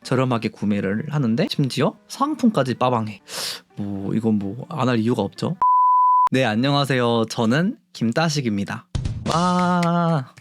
저렴하게 구매를 하는데 심지어 상품까지 빠방해. 뭐 이건 뭐 안 할 이유가 없죠. 네, 안녕하세요. 저는 김따식입니다. 와,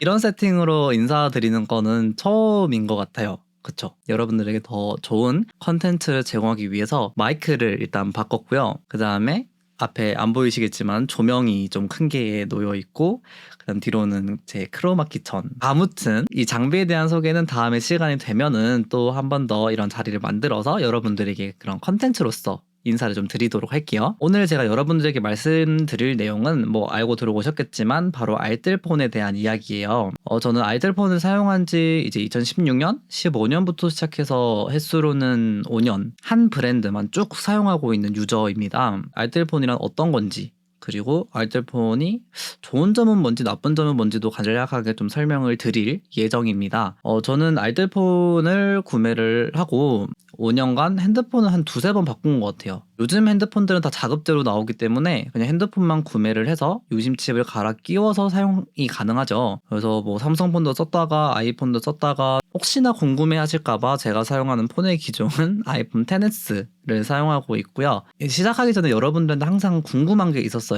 이런 세팅으로 인사드리는 거는 처음인 것 같아요. 그쵸? 여러분들에게 더 좋은 컨텐츠를 제공하기 위해서 마이크를 일단 바꿨고요. 그 다음에 앞에 안 보이시겠지만 조명이 좀 큰 게 놓여 있고, 그다음 뒤로는 제 크로마키 천. 아무튼 이 장비에 대한 소개는 다음에 시간이 되면은 또 한 번 더 이런 자리를 만들어서 여러분들에게 그런 컨텐츠로서 인사를 좀 드리도록 할게요. 오늘 제가 여러분들에게 말씀드릴 내용은 뭐 알고 들어오셨겠지만 바로 알뜰폰에 대한 이야기예요. 저는 알뜰폰을 사용한 지 이제 2016년, 15년부터 시작해서 횟수로는 5년 한 브랜드만 쭉 사용하고 있는 유저입니다. 알뜰폰이란 어떤 건지, 그리고 알뜰폰이 좋은 점은 뭔지 나쁜 점은 뭔지도 간략하게 좀 설명을 드릴 예정입니다. 저는 알뜰폰을 구매를 하고 5년간 핸드폰을 한 두세 번 바꾼 것 같아요. 요즘 핸드폰들은 다 자급제로 나오기 때문에 그냥 핸드폰만 구매를 해서 유심칩을 갈아 끼워서 사용이 가능하죠. 그래서 뭐 삼성폰도 썼다가 아이폰도 썼다가 혹시나 궁금해 하실까봐 제가 사용하는 폰의 기종은 아이폰 XS를 사용하고 있고요. 시작하기 전에 여러분들한테 항상 궁금한 게 있었어요.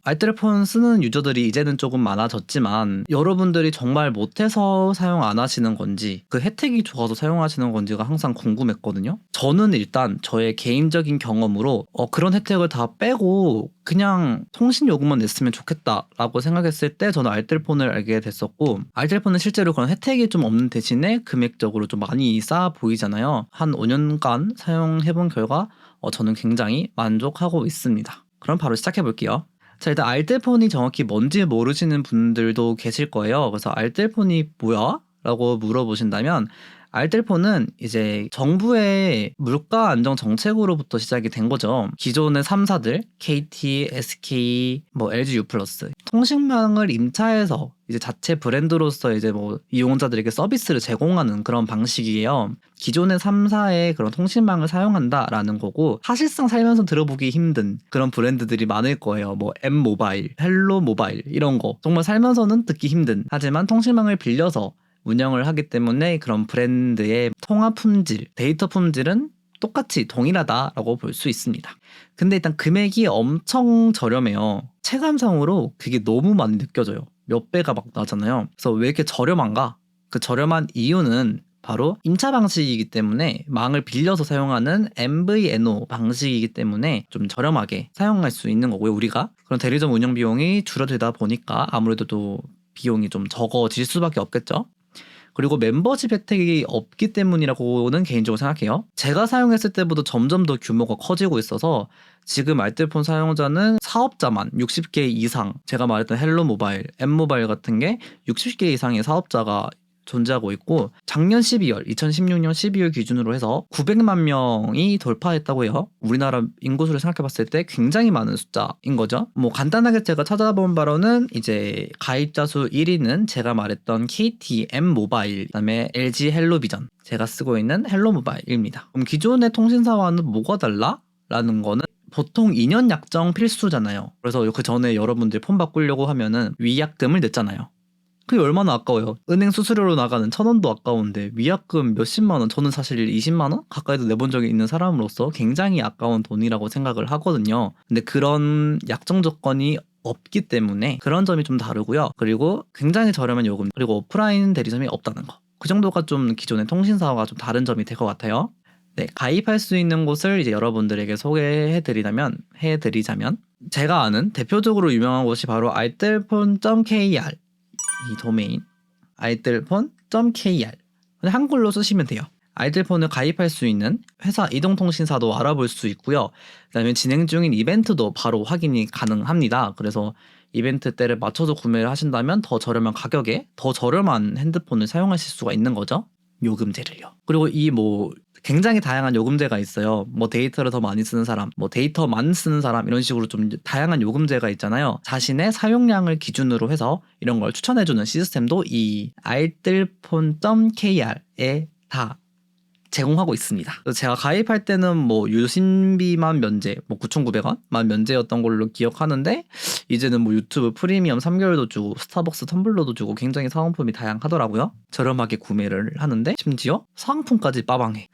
알뜰폰 쓰는 유저들이 이제는 조금 많아졌지만 여러분들이 정말 못해서 사용 안 하시는 건지, 그 혜택이 좋아서 사용하시는 건지가 항상 궁금했거든요. 저는 일단 저의 개인적인 경험으로 그런 혜택을 다 빼고 그냥 통신 요금만 냈으면 좋겠다라고 생각했을 때 저는 알뜰폰을 알게 됐었고, 알뜰폰은 실제로 그런 혜택이 좀 없는 대신에 금액적으로 좀 많이 싸 보이잖아요. 한 5년간 사용해본 결과 저는 굉장히 만족하고 있습니다. 그럼 바로 시작해 볼게요. 자, 일단 알뜰폰이 정확히 뭔지 모르시는 분들도 계실 거예요. 그래서 알뜰폰이 뭐야? 라고 물어보신다면, 알뜰폰은 이제 정부의 물가 안정 정책으로부터 시작이 된 거죠. 기존의 3사들 KT, SK, 뭐 LG U+, 통신망을 임차해서 이제 자체 브랜드로서 이제 뭐 이용자들에게 서비스를 제공하는 그런 방식이에요. 기존의 3사의 그런 통신망을 사용한다라는 거고, 사실상 살면서 들어보기 힘든 그런 브랜드들이 많을 거예요. 뭐 M모바일, 헬로모바일 이런 거 정말 살면서는 듣기 힘든, 하지만 통신망을 빌려서 운영을 하기 때문에 그런 브랜드의 통화 품질, 데이터 품질은 똑같이 동일하다라고 볼 수 있습니다. 근데 일단 금액이 엄청 저렴해요. 체감상으로 그게 너무 많이 느껴져요. 몇 배가 막 나잖아요. 그래서 왜 이렇게 저렴한가? 그 저렴한 이유는 바로 임차 방식이기 때문에, 망을 빌려서 사용하는 MVNO 방식이기 때문에 좀 저렴하게 사용할 수 있는 거고요. 우리가 그런 대리점 운영 비용이 줄어들다 보니까 아무래도 또 비용이 좀 적어질 수밖에 없겠죠. 그리고 멤버십 혜택이 없기 때문이라고는 개인적으로 생각해요. 제가 사용했을 때보다 점점 더 규모가 커지고 있어서 지금 알뜰폰 사용자는 사업자만 60개 이상, 제가 말했던 헬로모바일, M모바일 같은 게 60개 이상의 사업자가 존재하고 있고, 작년 12월, 2016년 12월 기준으로 해서 900만 명이 돌파했다고 해요. 우리나라 인구수를 생각해봤을 때 굉장히 많은 숫자인 거죠. 뭐 간단하게 제가 찾아본 바로는 이제 가입자 수 1위는 제가 말했던 KTM 모바일, 그다음에 LG 헬로비전, 제가 쓰고 있는 헬로모바일입니다. 그럼 기존의 통신사와는 뭐가 달라? 라는 거는, 보통 2년 약정 필수잖아요. 그래서 그 전에 여러분들 폰 바꾸려고 하면은 위약금을 냈잖아요. 그게 얼마나 아까워요. 은행 수수료로 나가는 1,000원도 아까운데 위약금 몇십만 원, 저는 사실 20만 원 가까이도 내본 적이 있는 사람으로서 굉장히 아까운 돈이라고 생각을 하거든요. 근데 그런 약정 조건이 없기 때문에 그런 점이 좀 다르고요. 그리고 굉장히 저렴한 요금, 그리고 오프라인 대리점이 없다는 거. 그 정도가 좀 기존의 통신사와 좀 다른 점이 될 것 같아요. 네, 가입할 수 있는 곳을 이제 여러분들에게 소개해드리자면, 제가 아는 대표적으로 유명한 곳이 바로 알뜰폰.kr, 이 도메인 알뜰폰.kr, 한글로 쓰시면 돼요. 알뜰폰을 가입할 수 있는 회사 이동통신사도 알아볼 수 있고요. 그다음에 진행 중인 이벤트도 바로 확인이 가능합니다. 그래서 이벤트 때를 맞춰서 구매를 하신다면 더 저렴한 가격에 더 저렴한 핸드폰을 사용하실 수가 있는 거죠. 요금제를요. 그리고 이 뭐 굉장히 다양한 요금제가 있어요. 뭐 데이터를 더 많이 쓰는 사람, 뭐 데이터만 쓰는 사람, 이런 식으로 좀 다양한 요금제가 있잖아요. 자신의 사용량을 기준으로 해서 이런 걸 추천해주는 시스템도 이 알뜰폰.kr에 다 제공하고 있습니다. 그래서 제가 가입할 때는 뭐 유심비만 면제, 뭐 9,900원만 면제였던 걸로 기억하는데 이제는 뭐 유튜브 프리미엄 3개월도 주고 스타벅스 텀블러도 주고 굉장히 사은품이 다양하더라고요. 저렴하게 구매를 하는데 심지어 사은품까지 빠방해.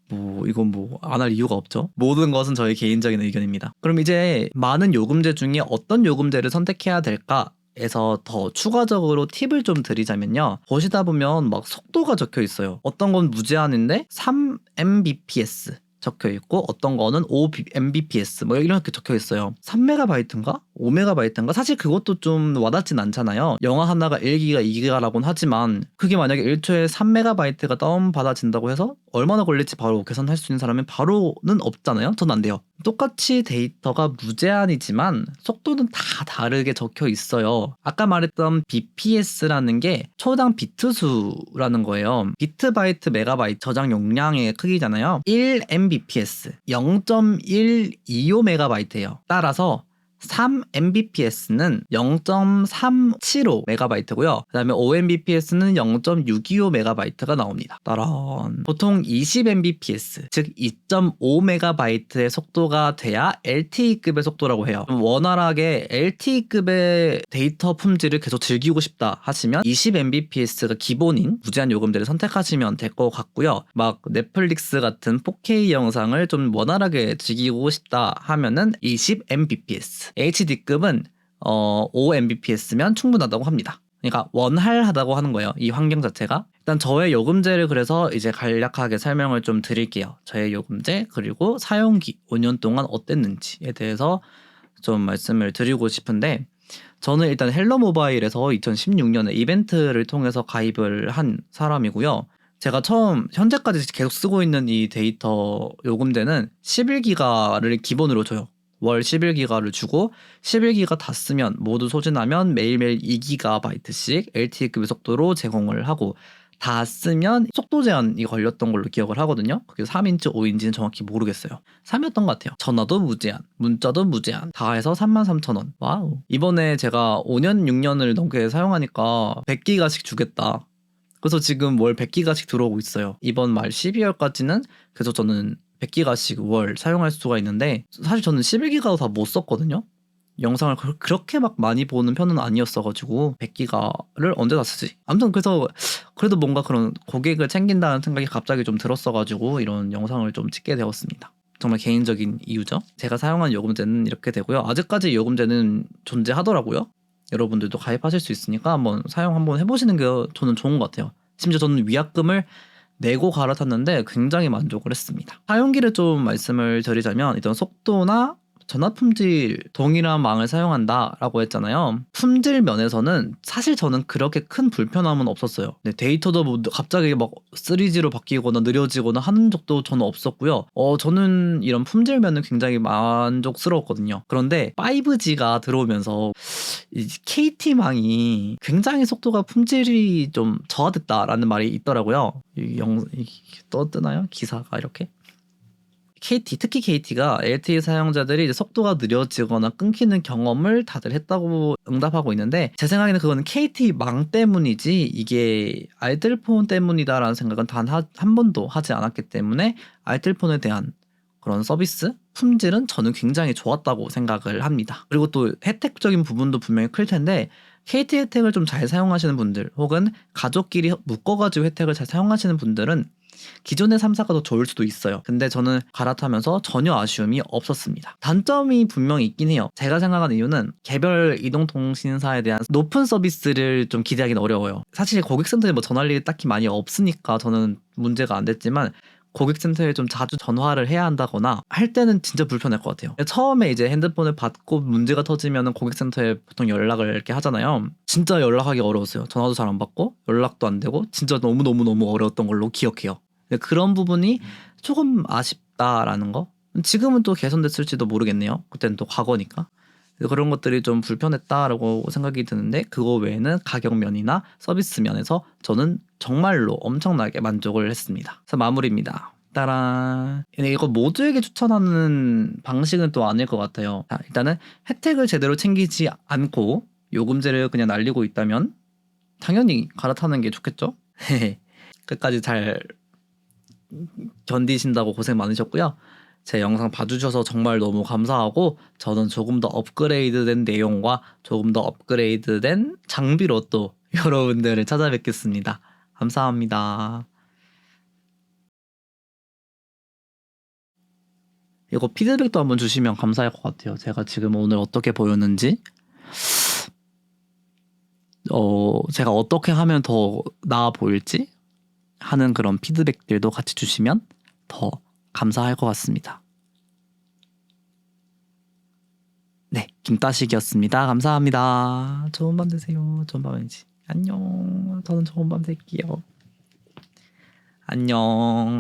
뭐 이건 뭐 안 할 이유가 없죠. 모든 것은 저의 개인적인 의견입니다. 그럼 이제 많은 요금제 중에 어떤 요금제를 선택해야 될까? 에서 더 추가적으로 팁을 좀 드리자면요. 보시다 보면 막 속도가 적혀 있어요. 어떤 건 무제한인데 3mbps 적혀 있고 어떤 거는 5mbps 뭐 이렇게 적혀 있어요. 3MB인가? 5MB인가? 사실 그것도 좀 와닿진 않잖아요. 영화 하나가 1기가 2기가라고는 하지만 그게 만약에 1초에 3MB가 다운받아진다고 해서 얼마나 걸릴지 바로 계산할 수 있는 사람은 바로는 없잖아요. 전 안 돼요. 똑같이 데이터가 무제한이지만 속도는 다 다르게 적혀 있어요. 아까 말했던 bps라는 게 초당 비트 수라는 거예요. 비트 바이트 메가바이트 저장 용량의 크기잖아요. 1mbps 0.125 메가바이트예요. 따라서 3mbps는 0.375 메가바이트고요. 그 다음에 5mbps는 0.625 메가바이트가 나옵니다. 따란 보통 20mbps 즉 2.5 메가바이트의 속도가 돼야 LTE급의 속도라고 해요. 원활하게 LTE급의 데이터 품질을 계속 즐기고 싶다 하시면 20mbps가 기본인 무제한 요금제를 선택하시면 될 것 같고요. 막 넷플릭스 같은 4K 영상을 좀 원활하게 즐기고 싶다 하면은 20mbps HD급은 5mbps면 충분하다고 합니다. 그러니까 원활하다고 하는 거예요. 이 환경 자체가. 일단 저의 요금제를 그래서 이제 간략하게 설명을 좀 드릴게요. 저의 요금제 그리고 사용기 5년 동안 어땠는지에 대해서 좀 말씀을 드리고 싶은데 저는 일단 헬로 모바일에서 2016년에 이벤트를 통해서 가입을 한 사람이고요. 제가 처음 현재까지 계속 쓰고 있는 이 데이터 요금제는 11기가를 기본으로 줘요. 월 11기가를 주고 11기가 다 쓰면 모두 소진하면 매일매일 2GB씩 LTE급의 속도로 제공을 하고 다 쓰면 속도 제한이 걸렸던 걸로 기억을 하거든요. 그게 3인치, 5인치는 정확히 모르겠어요. 3이었던 것 같아요. 전화도 무제한, 문자도 무제한 다 해서 33,000원. 와우. 이번에 제가 5년, 6년을 넘게 사용하니까 100기가씩 주겠다. 그래서 지금 월 100기가씩 들어오고 있어요. 이번 말 12월까지는 계속 저는 100기가씩 월 사용할 수가 있는데 사실 저는 11기가도 다 못 썼거든요. 영상을 그렇게 막 많이 보는 편은 아니었어가지고 100기가를 언제 다 쓰지? 아무튼 그래서 그래도 뭔가 그런 고객을 챙긴다는 생각이 갑자기 좀 들었어가지고 이런 영상을 좀 찍게 되었습니다. 정말 개인적인 이유죠. 제가 사용한 요금제는 이렇게 되고요. 아직까지 요금제는 존재하더라고요. 여러분들도 가입하실 수 있으니까 한번 해보시는 게 저는 좋은 것 같아요. 심지어 저는 위약금을 내고 갈아탔는데 굉장히 만족을 했습니다. 사용기를 좀 말씀을 드리자면 일단 속도나 전화 품질 동일한 망을 사용한다라고 했잖아요. 품질 면에서는 사실 저는 그렇게 큰 불편함은 없었어요. 네, 데이터도 뭐 갑자기 막 3G로 바뀌거나 느려지거나 하는 적도 저는 없었고요. 저는 이런 품질 면은 굉장히 만족스러웠거든요. 그런데 5G가 들어오면서 이 KT망이 굉장히 속도가 품질이 좀 저하됐다라는 말이 있더라고요. 떠뜨나요? 기사가 이렇게? 특히 KT가 LTE 사용자들이 이제 속도가 느려지거나 끊기는 경험을 다들 했다고 응답하고 있는데 제 생각에는 그거는 KT망 때문이지 이게 알뜰폰 때문이다라는 생각은 단 한 번도 하지 않았기 때문에 알뜰폰에 대한 그런 서비스 품질은 저는 굉장히 좋았다고 생각을 합니다. 그리고 또 혜택적인 부분도 분명히 클 텐데 KT 혜택을 좀 잘 사용하시는 분들 혹은 가족끼리 묶어가지고 혜택을 잘 사용하시는 분들은 기존의 3사가 더 좋을 수도 있어요. 근데 저는 갈아타면서 전혀 아쉬움이 없었습니다. 단점이 분명히 있긴 해요. 제가 생각하는 이유는 개별 이동통신사에 대한 높은 서비스를 좀 기대하기는 어려워요. 사실 고객센터에 뭐 전화할 일이 딱히 많이 없으니까 저는 문제가 안 됐지만 고객센터에 좀 자주 전화를 해야 한다거나 할 때는 진짜 불편할 것 같아요. 처음에 이제 핸드폰을 받고 문제가 터지면 고객센터에 보통 연락을 이렇게 하잖아요. 진짜 연락하기 어려웠어요. 전화도 잘 안 받고 연락도 안 되고 진짜 너무너무 어려웠던 걸로 기억해요. 그런 부분이 조금 아쉽다라는 거. 지금은 또 개선됐을지도 모르겠네요. 그때는 또 과거니까. 그런 것들이 좀 불편했다라고 생각이 드는데 그거 외에는 가격 면이나 서비스 면에서 저는 정말로 엄청나게 만족을 했습니다. 그래서 마무리입니다. 따란. 이거 모두에게 추천하는 방식은 또 아닐 것 같아요. 자, 일단은 혜택을 제대로 챙기지 않고 요금제를 그냥 날리고 있다면 당연히 갈아타는 게 좋겠죠? 끝까지 잘 견디신다고 고생 많으셨고요. 제 영상 봐주셔서 정말 너무 감사하고 저는 조금 더 업그레이드된 내용과 조금 더 업그레이드된 장비로 또 여러분들을 찾아뵙겠습니다. 감사합니다. 이거 피드백도 한번 주시면 감사할 것 같아요. 제가 지금 오늘 어떻게 보였는지 제가 어떻게 하면 더 나아 보일지 하는 그런 피드백들도 같이 주시면 더 감사할 것 같습니다. 네, 김따식이었습니다. 감사합니다. 좋은 밤 되세요. 좋은 밤이지. 안녕. 저는 좋은 밤 될게요. 안녕.